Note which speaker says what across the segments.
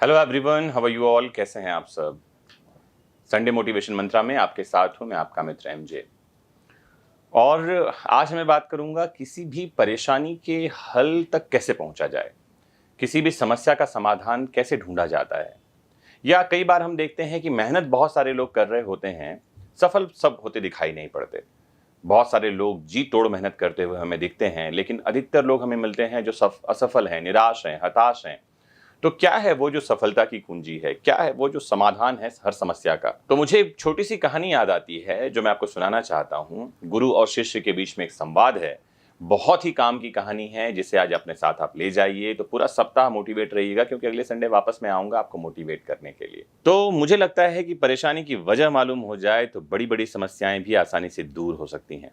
Speaker 1: Hello everyone, how are you all? कैसे हैं आप सब? संडे मोटिवेशन मंत्रा में आपके साथ हूं मैं, आपका मित्र एमजे। और आज मैं बात करूंगा किसी भी परेशानी के हल तक कैसे पहुंचा जाए, किसी भी समस्या का समाधान कैसे ढूंढा जाता है। या कई बार हम देखते हैं कि मेहनत बहुत सारे लोग कर रहे होते हैं, सफल सब होते दिखाई नहीं पड़ते। बहुत सारे लोग जी तोड़ मेहनत करते हुए हमें दिखते हैं, लेकिन अधिकतर लोग हमें मिलते हैं जो असफल हैं, निराश हैं, हताश हैं। तो क्या है वो जो सफलता की कुंजी है? क्या है वो जो समाधान है हर समस्या का? तो मुझे एक छोटी सी कहानी याद आती है जो मैं आपको सुनाना चाहता हूँ। गुरु और शिष्य के बीच में एक संवाद है। बहुत ही काम की कहानी है जिसे आज अपने साथ आप ले जाइए, तो पूरा सप्ताह मोटिवेट रहिएगा, क्योंकि अगले संडे वापस मैं आऊंगा आपको मोटिवेट करने के लिए। तो मुझे लगता है कि परेशानी की वजह मालूम हो जाए तो बड़ी बड़ी समस्याएं भी आसानी से दूर हो सकती हैं।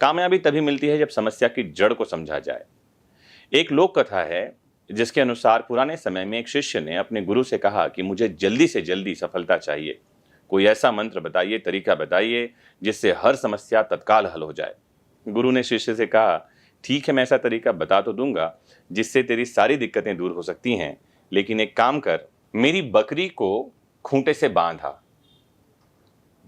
Speaker 1: कामयाबी तभी मिलती है जब समस्या की जड़ को समझा जाए। एक लोक कथा है जिसके अनुसार पुराने समय में एक शिष्य ने अपने गुरु से कहा कि मुझे जल्दी से जल्दी सफलता चाहिए। कोई ऐसा मंत्र बताइए, तरीका बताइए जिससे हर समस्या तत्काल हल हो जाए। गुरु ने शिष्य से कहा, ठीक है, मैं ऐसा तरीका बता तो दूंगा जिससे तेरी सारी दिक्कतें दूर हो सकती हैं, लेकिन एक काम कर, मेरी बकरी को खूंटे से बांधा।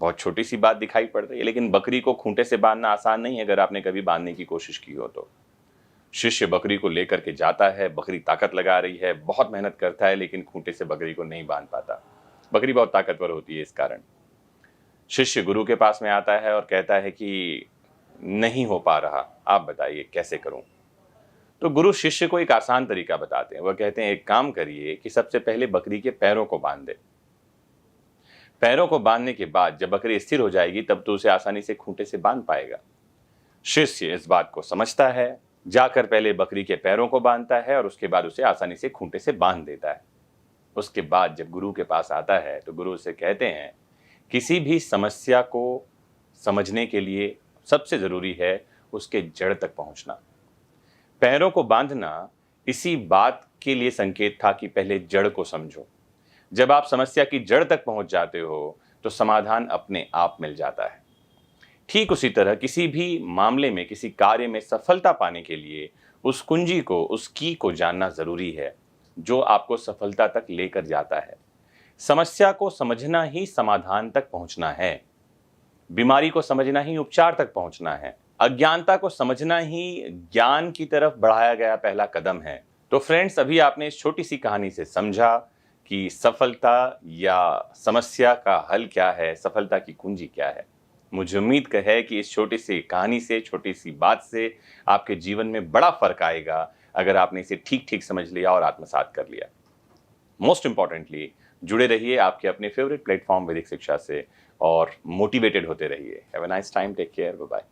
Speaker 1: बहुत छोटी सी बात दिखाई पड़ रही है, लेकिन बकरी को खूंटे से बांधना आसान नहीं है अगर आपने कभी बांधने की कोशिश की हो तो। शिष्य बकरी को लेकर के जाता है, बकरी ताकत लगा रही है, बहुत मेहनत करता है, लेकिन खूंटे से बकरी को नहीं बांध पाता। बकरी बहुत ताकतवर होती है, इस कारण शिष्य गुरु के पास में आता है और कहता है कि नहीं हो पा रहा, आप बताइए कैसे करूं। तो गुरु शिष्य को एक आसान तरीका बताते हैं। वह कहते हैं, एक काम करिए कि सबसे पहले बकरी के पैरों को बांध दे। पैरों को बांधने के बाद जब बकरी स्थिर हो जाएगी तब तो उसे आसानी से खूंटे से बांध पाएगा। शिष्य इस बात को समझता है, जाकर पहले बकरी के पैरों को बांधता है और उसके बाद उसे आसानी से खूंटे से बांध देता है। उसके बाद जब गुरु के पास आता है तो गुरु उसे कहते हैं, किसी भी समस्या को समझने के लिए सबसे जरूरी है उसके जड़ तक पहुंचना। पैरों को बांधना इसी बात के लिए संकेत था कि पहले जड़ को समझो। जब आप समस्या की जड़ तक पहुंच जाते हो तो समाधान अपने आप मिल जाता है। ठीक उसी तरह किसी भी मामले में, किसी कार्य में सफलता पाने के लिए उस कुंजी को, उस की को जानना जरूरी है जो आपको सफलता तक लेकर जाता है। समस्या को समझना ही समाधान तक पहुंचना है। बीमारी को समझना ही उपचार तक पहुंचना है। अज्ञानता को समझना ही ज्ञान की तरफ बढ़ाया गया पहला कदम है। तो फ्रेंड्स, अभी आपने इस छोटी सी कहानी से समझा कि सफलता या समस्या का हल क्या है, सफलता की कुंजी क्या है। मुझे उम्मीद है कि इस छोटी सी कहानी से, छोटी सी बात से आपके जीवन में बड़ा फर्क आएगा अगर आपने इसे ठीक ठीक समझ लिया और आत्मसात कर लिया। मोस्ट इंपॉर्टेंटली, जुड़े रहिए आपके अपने फेवरेट प्लेटफॉर्म वैदिक शिक्षा से और मोटिवेटेड होते रहिए। Have a nice time, take care, bye bye.